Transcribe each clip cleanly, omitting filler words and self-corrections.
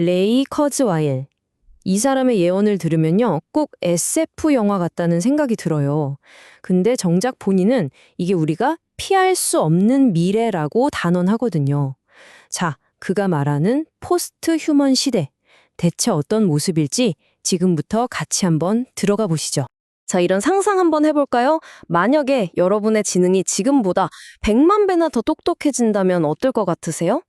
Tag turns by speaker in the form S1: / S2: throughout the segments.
S1: 레이 커즈와일. 이 사람의 예언을 들으면요, 꼭 SF 영화 같다는 생각이 들어요. 근데 정작 본인은 이게 우리가 피할 수 없는 미래라고 단언하거든요. 자, 그가 말하는 포스트 휴먼 시대. 대체 어떤 모습일지 지금부터 같이 한번 들어가 보시죠. 자, 이런 상상 한번 해볼까요? 만약에 여러분의 지능이 지금보다 100만 배나 더 똑똑해진다면 어떨 것 같으세요?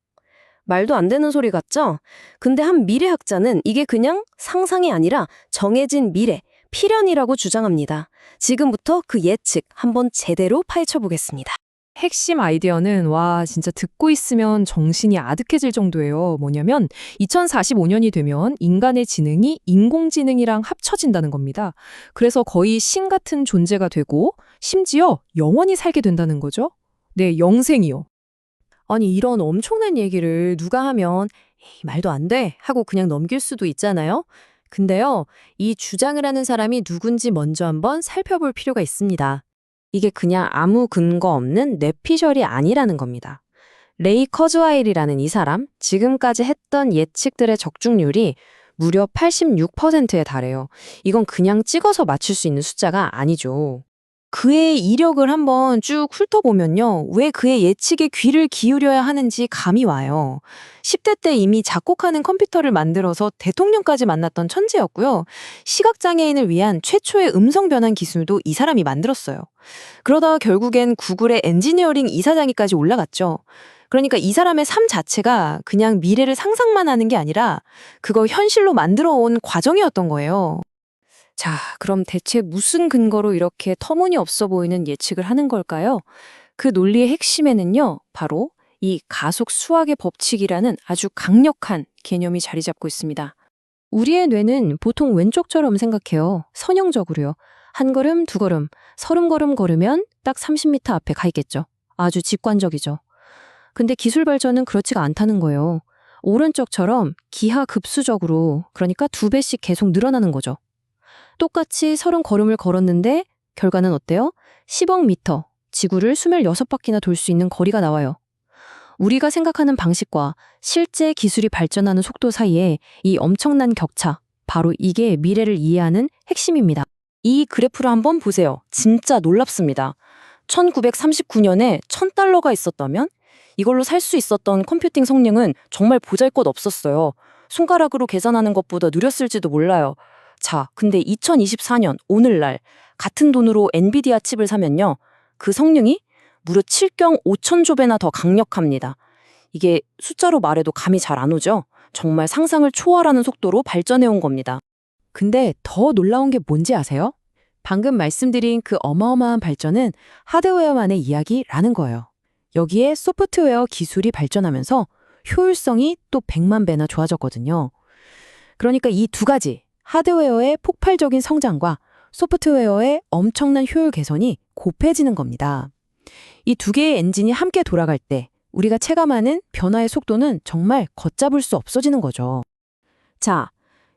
S1: 말도 안 되는 소리 같죠? 근데 한 미래학자는 이게 그냥 상상이 아니라 정해진 미래, 필연이라고 주장합니다. 지금부터 그 예측 한번 제대로 파헤쳐 보겠습니다.
S2: 핵심 아이디어는 진짜 듣고 있으면 정신이 아득해질 정도예요. 뭐냐면 2045년이 되면 인간의 지능이 인공지능이랑 합쳐진다는 겁니다. 그래서 거의 신 같은 존재가 되고 심지어 영원히 살게 된다는 거죠. 네, 영생이요.
S1: 아니, 이런 엄청난 얘기를 누가 하면 에이, 말도 안 돼 하고 그냥 넘길 수도 있잖아요. 근데요, 이 주장을 하는 사람이 누군지 먼저 한번 살펴볼 필요가 있습니다. 이게 그냥 아무 근거 없는 뇌피셜이 아니라는 겁니다. 레이 커즈와일이라는 이 사람, 지금까지 했던 예측들의 적중률이 무려 86%에 달해요. 이건 그냥 찍어서 맞출 수 있는 숫자가 아니죠. 그의 이력을 한번 쭉 훑어보면요. 왜 그의 예측에 귀를 기울여야 하는지 감이 와요. 10대 때 이미 작곡하는 컴퓨터를 만들어서 대통령까지 만났던 천재였고요. 시각장애인을 위한 최초의 음성 변환 기술도 이 사람이 만들었어요. 그러다가 결국엔 구글의 엔지니어링 이사장이까지 올라갔죠. 그러니까 이 사람의 삶 자체가 그냥 미래를 상상만 하는 게 아니라 그걸 현실로 만들어 온 과정이었던 거예요. 자, 그럼 대체 무슨 근거로 이렇게 터무니없어 보이는 예측을 하는 걸까요? 그 논리의 핵심에는요, 바로 이 가속 수학의 법칙이라는 아주 강력한 개념이 자리 잡고 있습니다. 우리의 뇌는 보통 왼쪽처럼 생각해요. 선형적으로요. 한 걸음, 두 걸음, 30걸음 걸으면 딱 30m 앞에 가 있겠죠. 아주 직관적이죠. 근데 기술 발전은 그렇지가 않다는 거예요. 오른쪽처럼 기하급수적으로, 그러니까 2배씩 계속 늘어나는 거죠. 똑같이 30걸음을 걸었는데 결과는 어때요? 10억 미터, 지구를 26바퀴나 돌 수 있는 거리가 나와요. 우리가 생각하는 방식과 실제 기술이 발전하는 속도 사이에 이 엄청난 격차, 바로 이게 미래를 이해하는 핵심입니다. 이 그래프를 한번 보세요. 진짜 놀랍습니다. 1939년에 $1000가 있었다면 이걸로 살 수 있었던 컴퓨팅 성능은 정말 보잘것없었어요. 손가락으로 계산하는 것보다 느렸을지도 몰라요. 자, 근데 2024년 오늘날 같은 돈으로 엔비디아 칩을 사면요. 그 성능이 무려 7경 5천조 배나 더 강력합니다. 이게 숫자로 말해도 감이 잘 안 오죠? 정말 상상을 초월하는 속도로 발전해온 겁니다. 근데 더 놀라운 게 뭔지 아세요? 방금 말씀드린 그 어마어마한 발전은 하드웨어만의 이야기라는 거예요. 여기에 소프트웨어 기술이 발전하면서 효율성이 또 100만 배나 좋아졌거든요. 그러니까 이 두 가지, 하드웨어의 폭발적인 성장과 소프트웨어의 엄청난 효율 개선이 곱해지는 겁니다. 이 두 개의 엔진이 함께 돌아갈 때 우리가 체감하는 변화의 속도는 정말 걷잡을 수 없어지는 거죠. 자,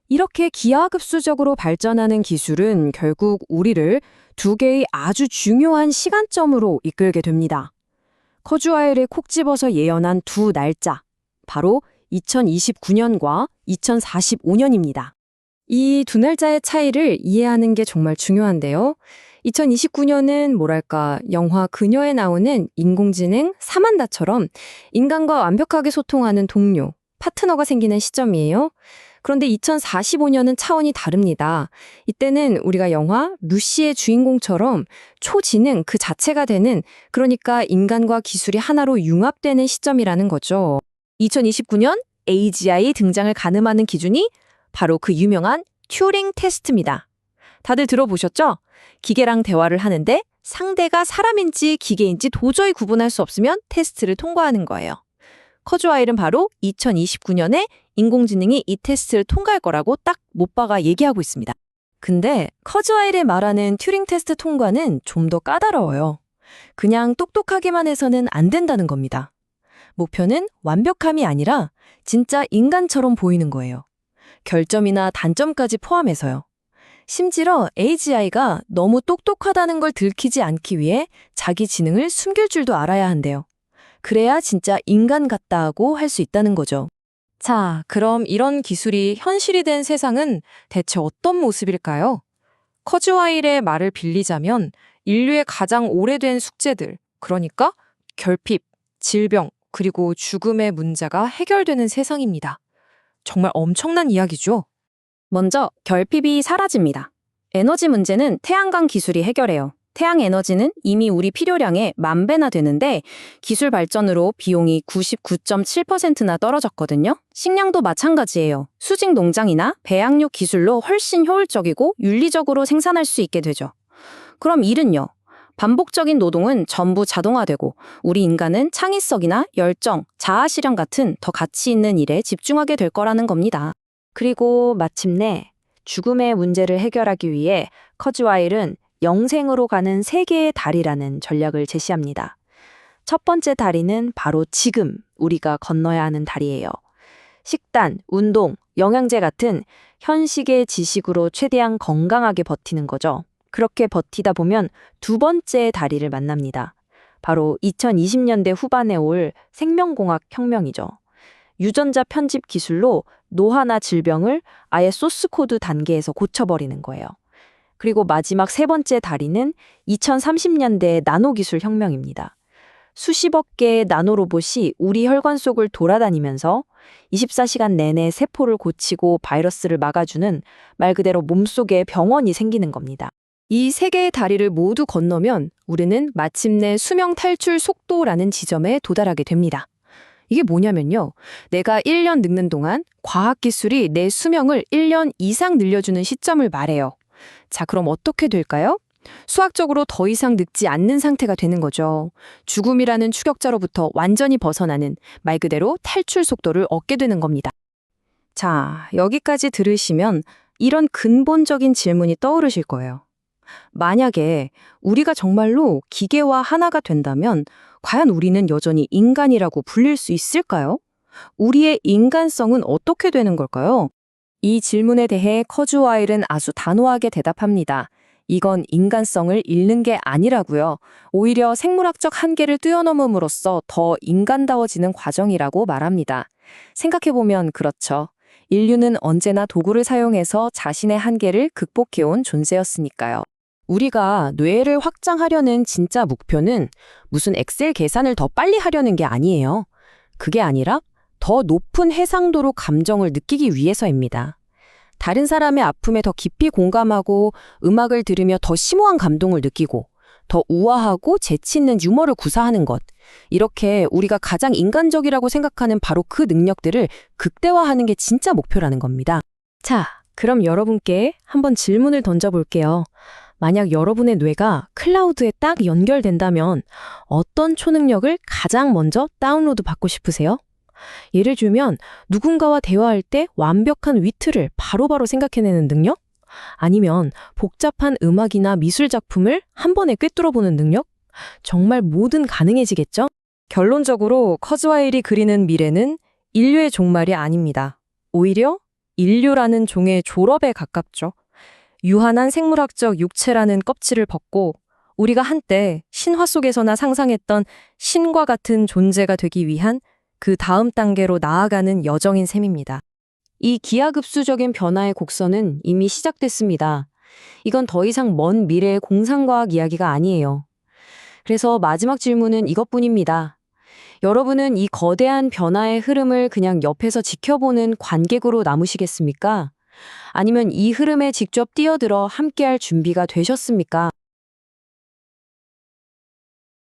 S1: 이렇게 기하급수적으로 발전하는 기술은 결국 우리를 두 개의 아주 중요한 시간점으로 이끌게 됩니다. 커즈와일이 콕 집어서 예언한 두 날짜, 바로 2029년과 2045년입니다. 이 두 날짜의 차이를 이해하는 게 정말 중요한데요. 2029년은 뭐랄까, 영화 그녀에 나오는 인공지능 사만다처럼 인간과 완벽하게 소통하는 동료, 파트너가 생기는 시점이에요. 그런데 2045년은 차원이 다릅니다. 이때는 우리가 영화 루시의 주인공처럼 초지능 그 자체가 되는, 그러니까 인간과 기술이 하나로 융합되는 시점이라는 거죠. 2029년 AGI 등장을 가늠하는 기준이 바로 그 유명한 튜링 테스트입니다. 다들 들어보셨죠? 기계랑 대화를 하는데 상대가 사람인지 기계인지 도저히 구분할 수 없으면 테스트를 통과하는 거예요. 커즈와일은 바로 2029년에 인공지능이 이 테스트를 통과할 거라고 딱 못 박아 얘기하고 있습니다. 근데 커즈와일이 말하는 튜링 테스트 통과는 좀 더 까다로워요. 그냥 똑똑하게만 해서는 안 된다는 겁니다. 목표는 완벽함이 아니라 진짜 인간처럼 보이는 거예요. 결점이나 단점까지 포함해서요. 심지어 AGI가 너무 똑똑하다는 걸 들키지 않기 위해 자기 지능을 숨길 줄도 알아야 한대요. 그래야 진짜 인간 같다 하고 할 수 있다는 거죠. 자, 그럼 이런 기술이 현실이 된 세상은 대체 어떤 모습일까요? 커즈와일의 말을 빌리자면 인류의 가장 오래된 숙제들, 그러니까 결핍, 질병, 그리고 죽음의 문제가 해결되는 세상입니다. 정말 엄청난 이야기죠?
S3: 먼저 결핍이 사라집니다. 에너지 문제는 태양광 기술이 해결해요. 태양 에너지는 이미 우리 필요량의 10,000배나 되는데 기술 발전으로 비용이 99.7%나 떨어졌거든요. 식량도 마찬가지예요. 수직 농장이나 배양육 기술로 훨씬 효율적이고 윤리적으로 생산할 수 있게 되죠. 그럼 일은요? 반복적인 노동은 전부 자동화되고 우리 인간은 창의성이나 열정, 자아 실현 같은 더 가치 있는 일에 집중하게 될 거라는 겁니다. 그리고 마침내 죽음의 문제를 해결하기 위해 커즈와일은 영생으로 가는 세 개의 다리라는 전략을 제시합니다. 첫 번째 다리는 바로 지금 우리가 건너야 하는 다리예요. 식단, 운동, 영양제 같은 현식의 지식으로 최대한 건강하게 버티는 거죠. 그렇게 버티다 보면 두 번째 다리를 만납니다. 바로 2020년대 후반에 올 생명공학 혁명이죠. 유전자 편집 기술로 노화나 질병을 아예 소스코드 단계에서 고쳐버리는 거예요. 그리고 마지막 세 번째 다리는 2030년대 나노기술 혁명입니다. 수십억 개의 나노로봇이 우리 혈관 속을 돌아다니면서 24시간 내내 세포를 고치고 바이러스를 막아주는 말 그대로 몸속에 병원이 생기는 겁니다.
S1: 이 세 개의 다리를 모두 건너면 우리는 마침내 수명 탈출 속도라는 지점에 도달하게 됩니다. 이게 뭐냐면요. 내가 1년 늙는 동안 과학기술이 내 수명을 1년 이상 늘려주는 시점을 말해요. 자, 그럼 어떻게 될까요? 수학적으로 더 이상 늙지 않는 상태가 되는 거죠. 죽음이라는 추격자로부터 완전히 벗어나는 말 그대로 탈출 속도를 얻게 되는 겁니다.
S3: 자, 여기까지 들으시면 이런 근본적인 질문이 떠오르실 거예요. 만약에 우리가 정말로 기계와 하나가 된다면 과연 우리는 여전히 인간이라고 불릴 수 있을까요? 우리의 인간성은 어떻게 되는 걸까요?
S1: 이 질문에 대해 커즈와일은 아주 단호하게 대답합니다. 이건 인간성을 잃는 게 아니라고요. 오히려 생물학적 한계를 뛰어넘음으로써 더 인간다워지는 과정이라고 말합니다. 생각해보면 그렇죠. 인류는 언제나 도구를 사용해서 자신의 한계를 극복해온 존재였으니까요. 우리가 뇌를 확장하려는 진짜 목표는 무슨 엑셀 계산을 더 빨리 하려는 게 아니에요. 그게 아니라 더 높은 해상도로 감정을 느끼기 위해서입니다. 다른 사람의 아픔에 더 깊이 공감하고 음악을 들으며 더 심오한 감동을 느끼고 더 우아하고 재치 있는 유머를 구사하는 것. 이렇게 우리가 가장 인간적이라고 생각하는 바로 그 능력들을 극대화하는 게 진짜 목표라는 겁니다. 자, 그럼 여러분께 한번 질문을 던져볼게요. 만약 여러분의 뇌가 클라우드에 딱 연결된다면 어떤 초능력을 가장 먼저 다운로드 받고 싶으세요? 예를 들면 누군가와 대화할 때 완벽한 위트를 바로바로 생각해내는 능력? 아니면 복잡한 음악이나 미술 작품을 한 번에 꿰뚫어보는 능력? 정말 뭐든 가능해지겠죠? 결론적으로 커즈와일이 그리는 미래는 인류의 종말이 아닙니다. 오히려 인류라는 종의 졸업에 가깝죠. 유한한 생물학적 육체라는 껍질을 벗고 우리가 한때 신화 속에서나 상상했던 신과 같은 존재가 되기 위한 그 다음 단계로 나아가는 여정인 셈입니다. 이 기하급수적인 변화의 곡선은 이미 시작됐습니다. 이건 더 이상 먼 미래의 공상과학 이야기가 아니에요. 그래서 마지막 질문은 이것뿐입니다. 여러분은 이 거대한 변화의 흐름을 그냥 옆에서 지켜보는 관객으로 남으시겠습니까? 아니면 이 흐름에 직접 뛰어들어 함께할 준비가 되셨습니까?